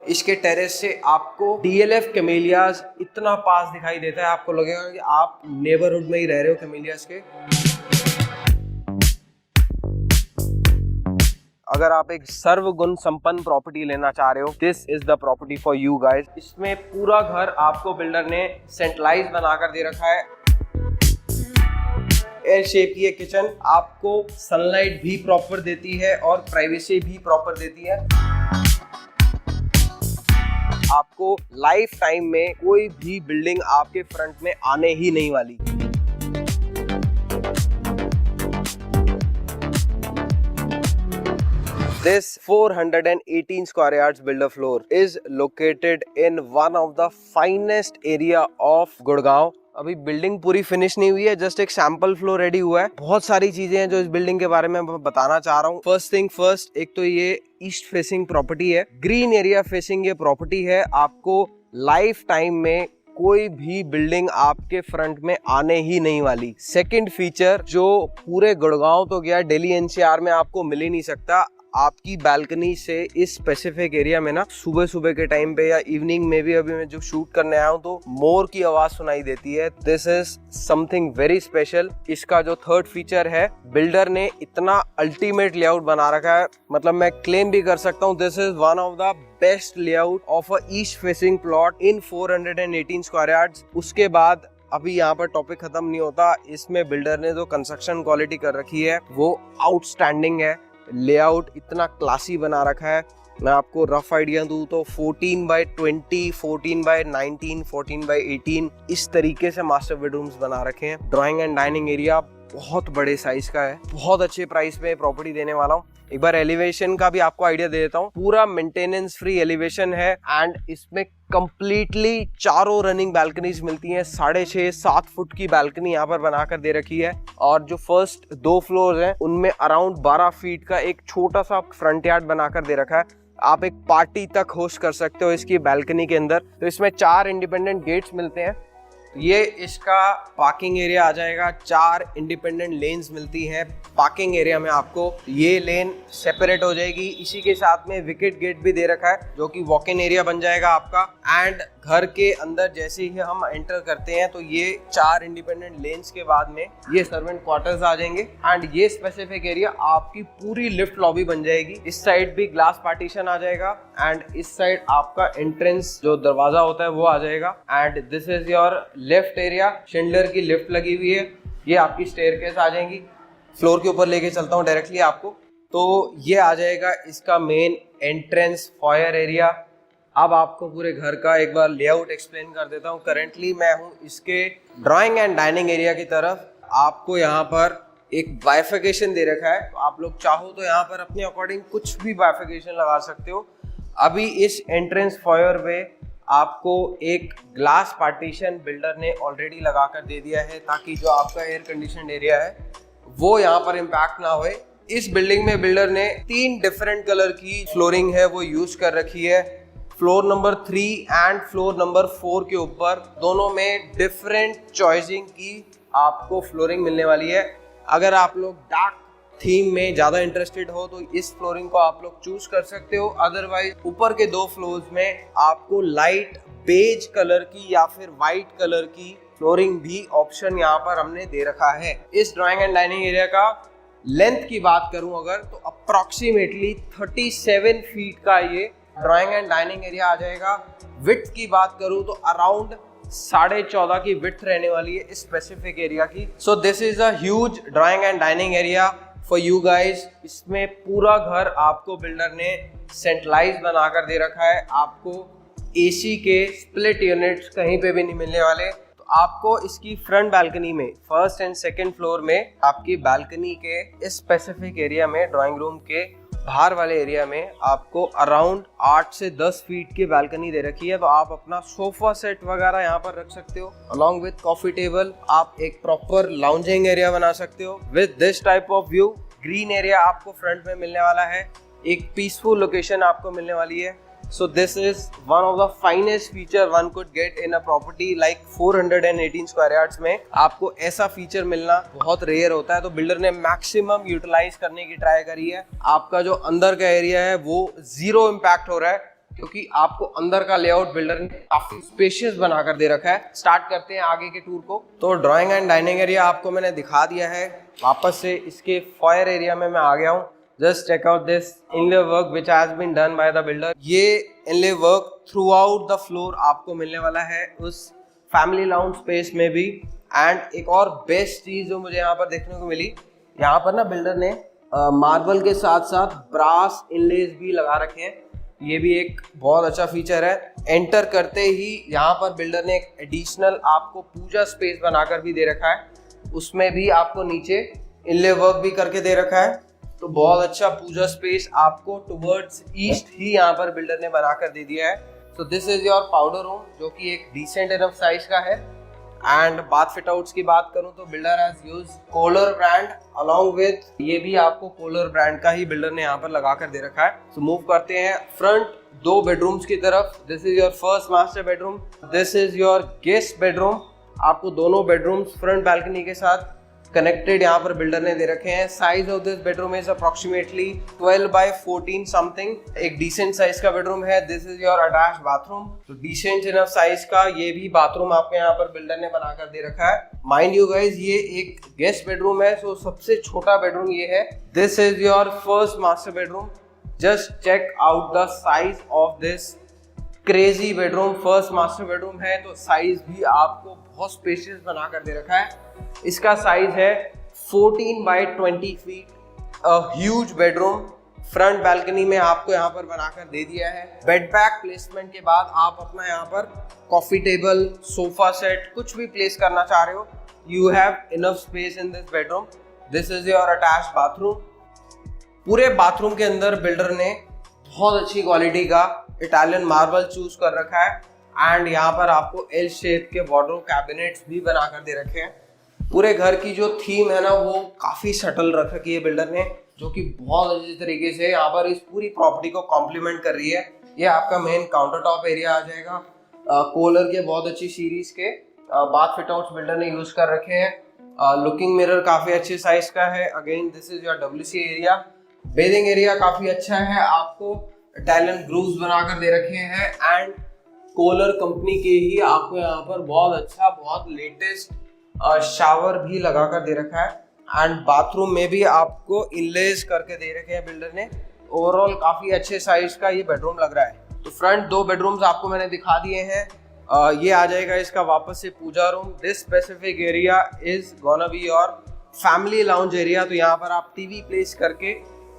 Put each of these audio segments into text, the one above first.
इसके टेरेस से आपको डीएलएफ कैमेलियाज इतना पास दिखाई देता है, आपको लगेगा कि आप नेबरहुड में ही रह रहे हो कैमेलियाज के। अगर आप एक सर्वगुण संपन्न प्रॉपर्टी लेना चाह रहे हो, this is the property for you guys. इसमें पूरा घर आपको बिल्डर ने सेंट्रलाइज बनाकर दे रखा है। एल शेप की ये किचन आपको सनलाइट भी प्रॉपर देती है और प्राइवेसी भी प्रॉपर देती है। आपको लाइफ टाइम में कोई भी बिल्डिंग आपके फ्रंट में आने ही नहीं वाली। This 418 square yards builder floor is located in one of the finest area of Gurgaon. अभी बिल्डिंग पूरी फिनिश नहीं हुई है, जस्ट एक सैंपल फ्लोर रेडी हुआ है। बहुत सारी चीजें हैं जो इस बिल्डिंग के बारे में बताना चाह रहा हूँ। फर्स्ट थिंग फर्स्ट, एक तो ये ईस्ट फेसिंग प्रॉपर्टी है, ग्रीन एरिया फेसिंग ये प्रॉपर्टी है। आपको लाइफ टाइम में कोई भी बिल्डिंग आपके फ्रंट में आने ही नहीं वाली। सेकंड फीचर जो पूरे गुड़गांव तो गया, दिल्ली एनसीआर में आपको मिल ही नहीं सकता, आपकी बालकनी से इस स्पेसिफिक एरिया में ना सुबह सुबह के टाइम पे या इवनिंग में भी, अभी मैं जो शूट करने आया हूँ तो मोर की आवाज सुनाई देती है। This is something very special. इसका जो थर्ड फीचर है, बिल्डर ने इतना अल्टीमेट लेआउट बना रखा है, मतलब मैं क्लेम भी कर सकता हूँ this is one of the best layout of a east facing plot in 418 square yards. उसके बाद अभी यहाँ पर टॉपिक खत्म नहीं होता, इसमें बिल्डर ने जो कंस्ट्रक्शन क्वालिटी कर रखी है वो आउटस्टैंडिंग है। लेआउट इतना क्लासी बना रखा है, मैं आपको रफ आइडिया दूं तो 14x20, 14x19, 14x18 इस तरीके से मास्टर बेडरूम्स बना रखे हैं। ड्राइंग एंड डाइनिंग एरिया बहुत बड़े साइज का है। बहुत अच्छे प्राइस पे प्रॉपर्टी देने वाला हूँ। एक बार एलिवेशन का भी आपको आइडिया दे देता हूँ। पूरा मेंटेनेंस फ्री एलिवेशन है एंड इसमें कंप्लीटली चारों रनिंग बैल्कनीज मिलती हैं। 6.5-7 फुट की बैल्कनी यहाँ पर बनाकर दे रखी है और जो फर्स्ट 2 फ्लोर हैं उनमें अराउंड 12 फीट का एक छोटा सा फ्रंट यार्ड बनाकर दे रखा है। आप एक पार्टी तक होस्ट कर सकते हो इसकी बैल्कनी के अंदर। तो इसमें 4 इंडिपेंडेंट गेट्स मिलते हैं। ये इसका पार्किंग एरिया आ जाएगा। 4 इंडिपेंडेंट लेन्स मिलती हैं पार्किंग एरिया में। आपको ये लेन सेपरेट हो जाएगी। इसी के साथ में विकेट गेट भी दे रखा है जो कि वॉक इन एरिया बन जाएगा आपका। एंड घर के अंदर जैसे ही हम एंटर करते हैं तो ये 4 इंडिपेंडेंट लेन्स के बाद में ये सर्वेंट क्वार्टर्स आ जाएंगे एंड ये स्पेसिफिक एरिया आपकी पूरी लिफ्ट लॉबी बन जाएगी। इस साइड भी ग्लास पार्टीशन आ जाएगा एंड इस साइड आपका एंट्रेंस जो दरवाजा होता है वो आ जाएगा। And this is your left area. Schindler की लिफ्ट लगी हुई है। ये आपकी स्टेयरकेस आ जाएंगी। फ्लोर के ऊपर लेके चलता हूँ डायरेक्टली आपको। तो ये आ जाएगा इसका मेन एंट्रेंस फॉयर एरिया। अब आपको पूरे घर का एक बार लेआउट एक्सप्लेन कर देता हूँ। करेंटली मैं हूँ इसके ड्राइंग एंड डाइनिंग एरिया की तरफ। आपको यहाँ पर एक बाइफिकेशन दे रखा है, तो आप लोग चाहो तो यहाँ पर अपने अकॉर्डिंग कुछ भी बाइफिकेशन लगा सकते हो। अभी इस एंट्रेंस फॉयर पे आपको एक ग्लास पार्टीशन बिल्डर ने ऑलरेडी लगा कर दे दिया है ताकि जो आपका एयर कंडीशन एरिया है वो यहाँ पर इम्पैक्ट ना होए। इस बिल्डिंग में बिल्डर ने 3 डिफरेंट कलर की फ्लोरिंग है वो यूज कर रखी है। Floor number 3 and floor number 4 के ऊपर दोनों में डिफरेंट चॉइसिंग की आपको फ्लोरिंग मिलने वाली है। अगर आप लोग डार्क थीम में ज्यादा इंटरेस्टेड हो तो इस फ्लोरिंग को आप लोग चूज कर सकते हो। अदरवाइज ऊपर के 2 फ्लोर्स में आपको लाइट बेज कलर की या फिर व्हाइट कलर की फ्लोरिंग भी ऑप्शन यहाँ पर हमने दे रखा है। इस ड्राइंग एंड डाइनिंग एरिया का लेंथ की बात करूं अगर तो अप्रोक्सीमेटली 37 फीट का ये ड्राइंग एंड डाइनिंग एरिया आ जाएगा। विड्थ की बात करूं तो अराउंड 14.5 की विड्थ रहने वाली है इस स्पेसिफिक एरिया की। So this is a huge drawing and dining area for you guys. इसमें पूरा घर आपको बिल्डर ने सेंट्रलाइज बनाकर दे रखा है। आपको एसी के स्प्लिट यूनिट्स कहीं पे भी नहीं मिलने वाले। तो आपको इसकी फ्रंट बालकनी में फर्स्ट एंड सेकंड फ्लोर में आपकी बालकनी के इस स्पेसिफिक एरिया में ड्राइंग रूम के बाहर वाले एरिया में आपको अराउंड 8 से 10 फीट की बालकनी दे रखी है। तो आप अपना सोफा सेट वगैरह यहाँ पर रख सकते हो अलॉन्ग विद कॉफी टेबल। आप एक प्रॉपर लाउंजिंग एरिया बना सकते हो with this type of view. Green area आपको फ्रंट में मिलने वाला है। एक पीसफुल लोकेशन आपको मिलने वाली है। So this is one of the finest feature one could get in a property like 418 square yards में। आपको ऐसा फीचर मिलना बहुत रेयर होता है, तो बिल्डर ने मैक्सिमम यूटिलाइज करने की ट्राई करी है। आपका जो अंदर का एरिया है वो जीरो इम्पैक्ट हो रहा है क्योंकि आपको अंदर का लेआउट बिल्डर ने काफी स्पेशियस बनाकर दे रखा है। स्टार्ट करते हैं आगे के टूर को। तो ड्राइंग एंड डाइनिंग एरिया आपको मैंने दिखा दिया है। वापस से इसके फॉयर एरिया में मैं आ गया हूँ। Just check out this inlay work which has been done by the builder. ये inlay work throughout the floor आपको मिलने वाला है उस फैमिली लाउंज स्पेस में भी। एंड एक और बेस्ट चीज जो मुझे यहाँ पर देखने को मिली, यहाँ पर ना बिल्डर ने मार्बल के साथ साथ ब्रास इनलेज भी लगा रखे हैं। ये भी एक बहुत अच्छा फीचर है। एंटर करते ही यहाँ पर बिल्डर ने एक एडिशनल आपको पूजा स्पेस बनाकर भी दे रखा है। उसमें भी आपको नीचे इनले वर्क भी करके दे रखा है। तो बहुत अच्छा पूजा स्पेस आपको टुवर्ड्स ईस्ट ही यहाँ पर बिल्डर ने बनाकर दे दिया है। So this is your powder room, जो कि एक डिसेंट इनफ साइज का है। एंड बाथ फिट आउट्स की बात करूं तो builder has use collar brand along with, ये भी आपको कोलर ब्रांड का ही बिल्डर ने यहाँ पर लगा कर दे रखा है। सो मूव करते हैं फ्रंट 2 बेडरूम्स की तरफ। This is your first master bedroom, this is your guest bedroom. आपको दोनों बेडरूम्स फ्रंट बैल्कनी के साथ कनेक्टेड यहाँ पर बिल्डर ने दे रखे हैं। Size of this bedroom is approximately 12 by 14 something. एक डिसेंट साइज का बेडरूम है। This is your attached bathroom. तो डिसेंट इनफ साइज का ये भी बाथरूम आपको यहाँ पर बिल्डर ने बनाकर दे रखा है। माइंड यू गाइज, ये एक गेस्ट बेडरूम है, सो सबसे छोटा बेडरूम ये है। This is your first master bedroom. Just check out the size of this crazy bedroom. First master bedroom है तो साइज भी आपको बहुत स्पेशियस बनाकर दे रखा है। इसका साइज है 14 by 20 feet. A huge bedroom front balcony में आपको यहाँ पर बनाकर दे दिया है। बेड बैग प्लेसमेंट के बाद आप अपना यहाँ पर कॉफी टेबल, सोफा सेट कुछ भी प्लेस करना चाह रहे हो, you have enough space in this bedroom. This is your attached bathroom. पूरे बाथरूम के अंदर बिल्डर ने बहुत अच्छी क्वालिटी का इटालियन मार्बल चूज कर रखा है। एंड यहाँ पर आपको एल शेप के वार्डरोब कैबिनेट्स भी बनाकर दे रखे हैं। पूरे घर की जो थीम है ना वो काफी सटल रख रखी है बिल्डर ने, जो कि बहुत अच्छे तरीके से यहाँ पर इस पूरी प्रॉपर्टी को कॉम्प्लीमेंट कर रही है। ये आपका मेन काउंटर टॉप एरिया आ जाएगा। कोलर के बहुत अच्छी सीरीज के बाथ फिट आउट्स बिल्डर ने यूज कर रखे हैं। लुकिंग मिरर काफी अच्छे साइज का है। Again this is your WC area. Bathing area काफी अच्छा है। आपको इटालियन ग्रूव्स बनाकर दे रखे हैं। एंड कोलर कंपनी के ही आपको यहाँ पर बहुत अच्छा, बहुत लेटेस्ट शावर भी लगाकर दे रखा है। एंड बाथरूम में भी आपको इनलेज करके दे रखे हैं बिल्डर ने। ओवरऑल काफी अच्छे साइज का ये बेडरूम लग रहा है। तो फ्रंट 2 बेडरूम्स आपको मैंने दिखा दिए हैं। ये आ जाएगा इसका वापस से puja room. This specific area is gonna be your family lounge area. तो यहाँ पर आप टीवी प्लेस करके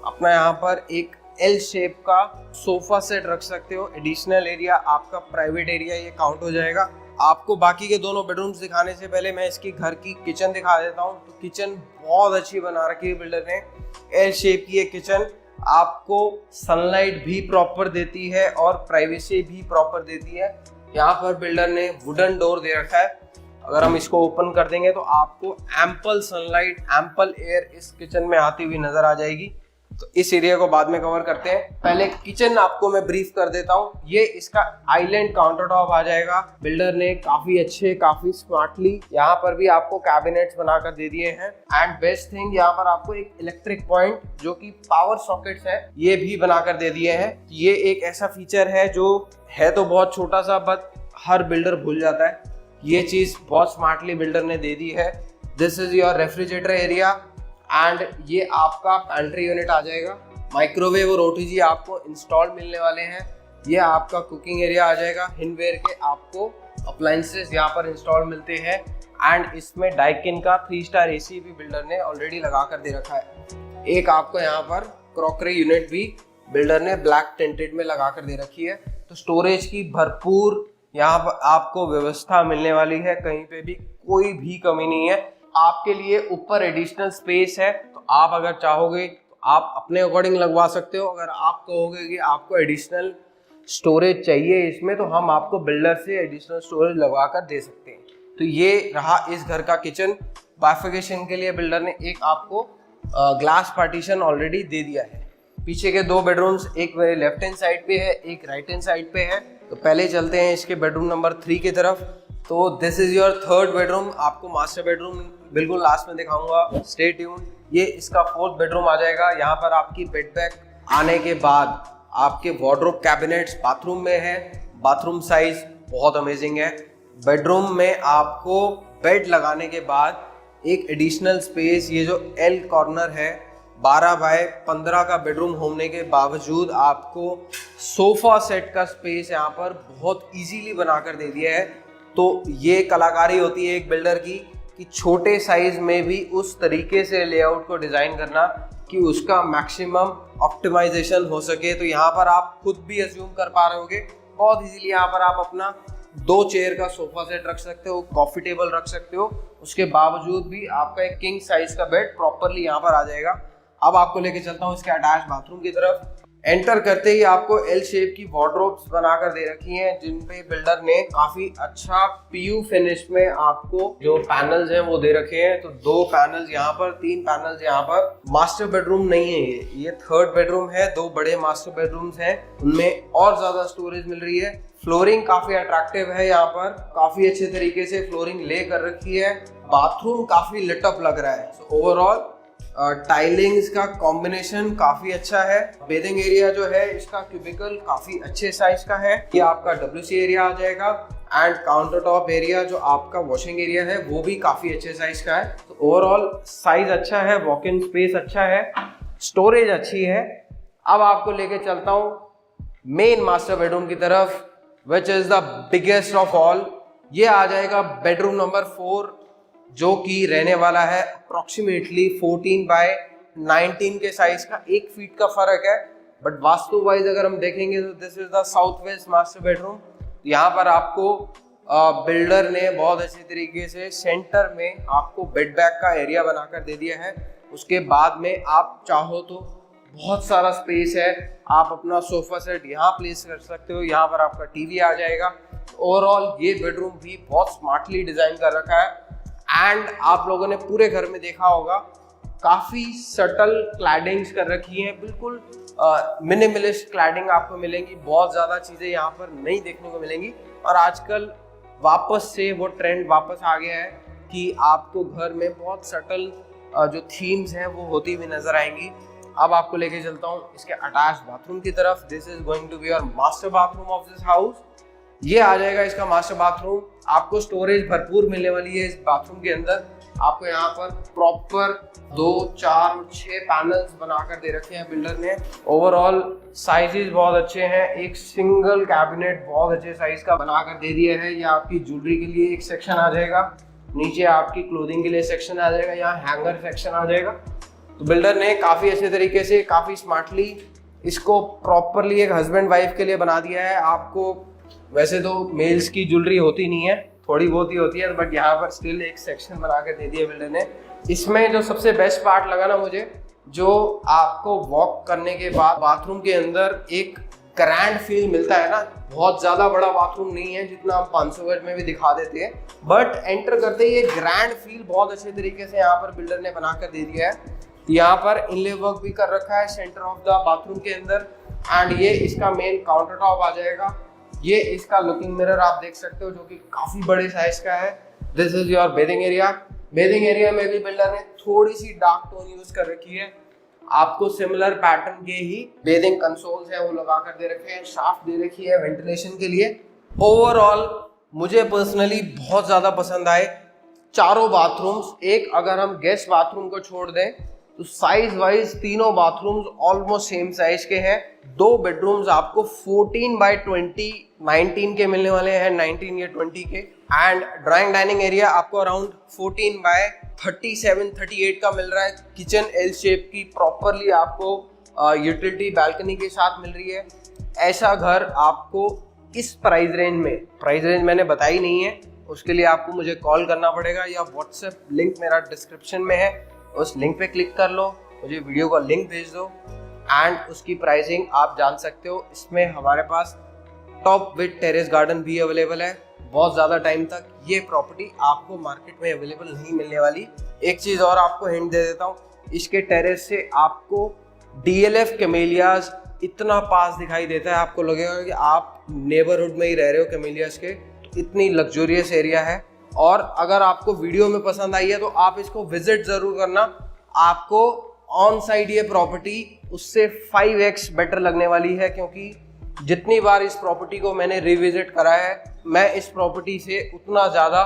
अपना यहाँ पर एक एल शेप का सोफा सेट रख सकते हो। एडिशनल एरिया आपका प्राइवेट एरिया ये काउंट हो जाएगा। आपको बाकी के दोनों बेडरूम्स दिखाने से पहले मैं इसकी घर की किचन दिखा देता हूँ। तो किचन बहुत अच्छी बना रखी है बिल्डर ने। एल शेप की ये किचन आपको सनलाइट भी प्रॉपर देती है और प्राइवेसी भी प्रॉपर देती है। यहाँ पर बिल्डर ने वुडन डोर दे रखा है। अगर हम इसको ओपन कर देंगे तो आपको एम्पल सनलाइट, एम्पल एयर इस किचन में आती हुई नजर आ जाएगी। तो इस एरिया को बाद में कवर करते हैं। पहले किचन आपको मैं ब्रीफ कर देता हूँ। ये इसका आइलैंड काउंटर टॉप आ जाएगा। बिल्डर ने काफी अच्छे, काफी स्मार्टली यहाँ पर भी आपको कैबिनेट्स बनाकर दे दिए हैं। एंड बेस्ट थिंग, यहाँ पर आपको एक इलेक्ट्रिक पॉइंट जो कि पावर सॉकेट्स है ये भी बनाकर दे दिए हैं। ये एक ऐसा फीचर है जो है तो बहुत छोटा सा, बट हर बिल्डर भूल जाता है। ये चीज बहुत स्मार्टली बिल्डर ने दे दी है। This is your refrigerator area. And ये आपका पैंट्री यूनिट आ जाएगा। माइक्रोवेव और OTG आपको इंस्टॉल मिलने वाले हैं। ये आपका कुकिंग एरिया आ जाएगा। हिंडवेयर के आपको अप्लायंसेस यहाँ पर इंस्टॉल मिलते हैं। एंड इसमें डाइकिन का 3 स्टार AC भी बिल्डर ने ऑलरेडी लगा कर दे रखा है। एक आपको यहाँ पर क्रॉकरी यूनिट भी बिल्डर ने ब्लैक टेंटेड में लगा कर दे रखी है। तो स्टोरेज की भरपूर यहाँ पर आपको व्यवस्था मिलने वाली है। कहीं पे भी कोई भी कमी नहीं है। आपके लिए ऊपर एडिशनल स्पेस है, तो आप अगर चाहोगे तो आप अपने अकॉर्डिंग लगवा सकते हो। अगर आप कहोगे कि आपको एडिशनल स्टोरेज चाहिए इसमें, तो हम आपको बिल्डर से एडिशनल स्टोरेज लगवा कर दे सकते हैं। तो ये रहा इस घर का किचन। बाइफिकेशन के लिए बिल्डर ने एक आपको ग्लास पार्टीशन ऑलरेडी दे दिया है। पीछे के 2 बेडरूम्स, एक मेरे लेफ्ट हैंड साइड पे है, एक राइट हैंड साइड पे है। तो पहले चलते हैं इसके बेडरूम नंबर 3 की तरफ। तो this is your 3rd bedroom. आपको मास्टर बेडरूम बिल्कुल लास्ट में दिखाऊंगा, स्टे ट्यून। ये इसका 4th बेडरूम आ जाएगा। यहाँ पर आपकी बेड बैग आने के बाद आपके वार्डरोब कैबिनेट्स बाथरूम में है। बाथरूम साइज बहुत अमेजिंग है। बेडरूम में आपको बेड लगाने के बाद एक एडिशनल स्पेस, ये जो एल कॉर्नर है, 12 बाय 15 का बेडरूम होने के बावजूद आपको सोफा सेट का स्पेस यहाँ पर बहुत इजीली बनाकर दे दिया है। तो ये कलाकारी होती है एक बिल्डर की कि छोटे साइज में भी उस तरीके से लेआउट को डिज़ाइन करना कि उसका मैक्सिमम ऑप्टिमाइजेशन हो सके। तो यहाँ पर आप खुद भी अज्यूम कर पा रहे होगे बहुत इजीली यहाँ पर आप अपना 2 चेयर का सोफा सेट रख सकते हो, कॉफी टेबल रख सकते हो, उसके बावजूद भी आपका एक किंग साइज का बेड प्रॉपरली यहाँ पर आ जाएगा। अब आपको लेके चलता हूँ इसके अटैच बाथरूम की तरफ। एंटर करते ही आपको एल शेप की वार्डरोब्स बनाकर दे रखी हैं, जिन पे बिल्डर ने काफी अच्छा पीयू फिनिश में आपको जो पैनल्स हैं वो दे रखे हैं। तो 2 पैनल्स यहाँ पर, 3 पैनल्स यहाँ पर। मास्टर बेडरूम नहीं है ये 3rd बेडरूम है। 2 बड़े मास्टर बेडरूम्स हैं, उनमें और ज्यादा स्टोरेज मिल रही है। फ्लोरिंग काफी अट्रैक्टिव है, यहाँ पर काफी अच्छे तरीके से फ्लोरिंग ले कर रखी है। बाथरूम काफी लिटअप लग रहा है। सो ओवरऑल टाइलिंग्स का कॉम्बिनेशन काफी अच्छा है। बेडिंग एरिया जो है इसका क्यूबिकल काफी अच्छे साइज का है। ये आपका WC एरिया आ जाएगा एंड काउंटर टॉप एरिया जो आपका वॉशिंग एरिया है वो भी काफी अच्छे साइज का है। तो ओवरऑल साइज अच्छा है, वॉक इन स्पेस अच्छा है, स्टोरेज अच्छी है। अब आपको लेके चलता हूँ मेन मास्टर बेडरूम की तरफ, which is the biggest of all. ये आ जाएगा बेडरूम नंबर 4, जो कि रहने वाला है अप्रोक्सीमेटली 14 बाय 19 के साइज का। 1 फीट का फर्क है, बट वास्तु वाइज अगर हम देखेंगे तो this is the south west master bedroom. यहाँ पर आपको बिल्डर ने बहुत अच्छे तरीके से सेंटर में आपको बेड बैग का एरिया बनाकर दे दिया है। उसके बाद में आप चाहो तो बहुत सारा स्पेस है, आप अपना सोफा सेट यहाँ प्लेस कर सकते हो। यहाँ पर आपका टीवी आ जाएगा। ओवरऑल ये बेडरूम भी बहुत स्मार्टली डिजाइन कर रखा है एंड आप लोगों ने पूरे घर में देखा होगा काफी सटल क्लैडिंग्स कर रखी हैं। बिल्कुल मिनिमलिस्ट क्लैडिंग आपको मिलेंगी। बहुत ज्यादा चीजें यहाँ पर नहीं देखने को मिलेंगी। और आजकल वापस से वो ट्रेंड वापस आ गया है कि आपको घर में बहुत सटल जो थीम्स हैं वो होती हुई नजर आएंगी। अब आपको लेके चलता हूँ इसके अटैच बाथरूम की तरफ। This is going to be your master bathroom of this house. ये आ जाएगा इसका मास्टर बाथरूम। आपको स्टोरेज भरपूर मिलने वाली है इस बाथरूम के अंदर। आपको यहाँ पर प्रॉपर 2, 4 और 6 पैनल्स बनाकर दे रखे हैं बिल्डर ने। ओवरऑल साइजेस बहुत अच्छे हैं। एक सिंगल कैबिनेट बहुत अच्छे साइज का बनाकर दे दिया है। ये आपकी ज्वेलरी के लिए एक सेक्शन आ जाएगा, नीचे आपकी क्लोथिंग के लिए सेक्शन आ जाएगा, यहाँ हैंगर सेक्शन आ जाएगा। तो बिल्डर ने काफी अच्छे तरीके से, काफी स्मार्टली इसको प्रॉपरली एक हस्बैंड वाइफ के लिए बना दिया है। आपको वैसे तो मेल्स की ज्वेलरी होती नहीं है, थोड़ी बहुत ही होती है, बट यहाँ पर स्टिल एक सेक्शन बना कर दे दिया बिल्डर ने। इसमें जो सबसे बेस्ट पार्ट लगा ना मुझे, जो आपको वॉक करने के बाद बाथरूम के अंदर एक ग्रैंड फील मिलता है ना। बहुत ज्यादा बड़ा बाथरूम नहीं है जितना हम 500 गज में भी दिखा देते हैं, बट एंटर करते ही एक ग्रैंड फील बहुत अच्छे तरीके से यहाँ पर बिल्डर ने बनाकर दे दिया है। यहाँ पर इनले वर्क भी कर रखा है सेंटर ऑफ द बाथरूम के अंदर एंड ये इसका मेन काउंटर टॉप आ जाएगा। ये इसका लुकिंग मिरर आप देख सकते हो जो कि काफी बड़े साइज का है। This is your bedding area. Bedding area में भी बिल्डर ने थोड़ी सी डार्क टोन यूज कर रखी है। आपको सिमिलर पैटर्न के ही बेडिंग कंसोल्स है वो लगा कर दे रखे हैं। शाफ्ट दे रखी है वेंटिलेशन के लिए। ओवरऑल मुझे पर्सनली बहुत ज्यादा पसंद आए चारों बाथरूम्स। एक अगर हम गेस्ट बाथरूम को छोड़ दें तो साइज वाइज तीनों बाथरूम्स ऑलमोस्ट सेम साइज के हैं। 2 बेडरूम्स आपको 14 बाय 20 19 के मिलने वाले हैं, 19 या 20 के। एंड ड्राइंग डाइनिंग एरिया आपको अराउंड 14 बाय 37 38 का मिल रहा है। किचन एल शेप की प्रॉपरली आपको यूटिलिटी बैल्कनी के साथ मिल रही है। ऐसा घर आपको इस प्राइस रेंज मैंने बताई नहीं है, उसके लिए आपको मुझे कॉल करना पड़ेगा या व्हाट्सएप लिंक मेरा डिस्क्रिप्शन में है, उस लिंक पे क्लिक कर लो, मुझे वीडियो का लिंक भेज दो एंड उसकी प्राइसिंग आप जान सकते हो। इसमें हमारे पास टॉप विद टेरेस गार्डन भी अवेलेबल है। बहुत ज़्यादा टाइम तक ये प्रॉपर्टी आपको मार्केट में अवेलेबल नहीं मिलने वाली। एक चीज़ और आपको हिंट दे देता हूँ, इसके टेरेस से आपको DLF कैमेलियाज इतना पास दिखाई देता है, आपको लगेगा कि आप नेबरहुड में ही रह रहे हो कैमेलियाज के। इतनी लग्जूरियस एरिया है। और अगर आपको वीडियो में पसंद आई है तो आप इसको विजिट ज़रूर करना। आपको ऑन साइड ये प्रॉपर्टी उससे 5x बेटर लगने वाली है, क्योंकि जितनी बार इस प्रॉपर्टी को मैंने रिविजिट करा है मैं इस प्रॉपर्टी से उतना ज़्यादा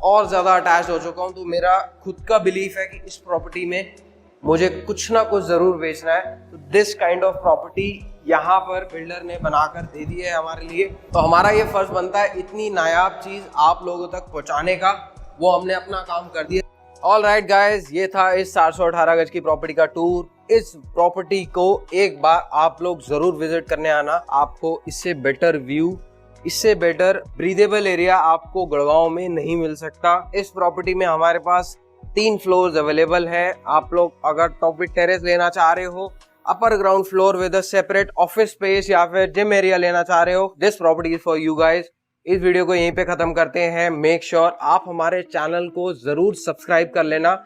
और ज़्यादा अटैच हो चुका हूँ। तो मेरा खुद का बिलीफ है कि इस प्रॉपर्टी में मुझे कुछ ना कुछ ज़रूर बेचना है। तो दिस काइंड ऑफ प्रॉपर्टी यहाँ पर बिल्डर ने बनाकर दे दी है हमारे लिए। तो हमारा ये फर्ज बनता है इतनी नायाब चीज़ आप लोगों तक पहुँचाने का, वो हमने अपना काम कर दिया। ऑल राइट गाइज, ये था इस 418 गज की प्रॉपर्टी का टूर। इस प्रॉपर्टी को एक बार आप लोग जरूर विजिट करने आना। आपको इससे बेटर व्यू, इससे बेटर ब्रीदेबल एरिया आपको गुड़गांव में नहीं मिल सकता। इस प्रॉपर्टी में हमारे पास 3 फ्लोर्स अवेलेबल है। आप लोग अगर टॉप विद टेरेस लेना चाह रहे हो, upper ground floor with a separate office space या फिर जिम एरिया लेना चाह रहे हो, this property is for you guys. इस वीडियो को यहीं पे खत्म करते हैं। मेक श्योर आप हमारे चैनल को जरूर सब्सक्राइब कर लेना।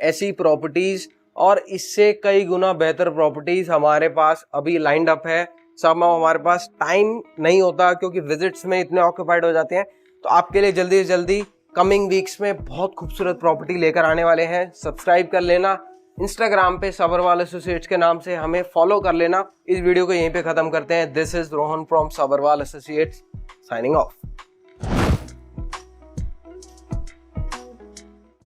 ऐसी प्रॉपर्टीज और इससे कई गुना बेहतर प्रॉपर्टीज हमारे पास अभी लाइंड अप है। सब हमारे पास टाइम नहीं होता क्योंकि विजिट्स में इतने ऑक्यूपाइड हो जाते हैं। तो आपके लिए जल्दी से जल्दी कमिंग वीक्स में बहुत खूबसूरत प्रॉपर्टी लेकर आने वाले हैं। सब्सक्राइब कर लेना। इंस्टाग्राम पे सबरवाल एसोसिएट्स के नाम से हमें फॉलो कर लेना। इस वीडियो को यहीं पे खत्म करते हैं। This is Rohan from Sabharwal associates signing off.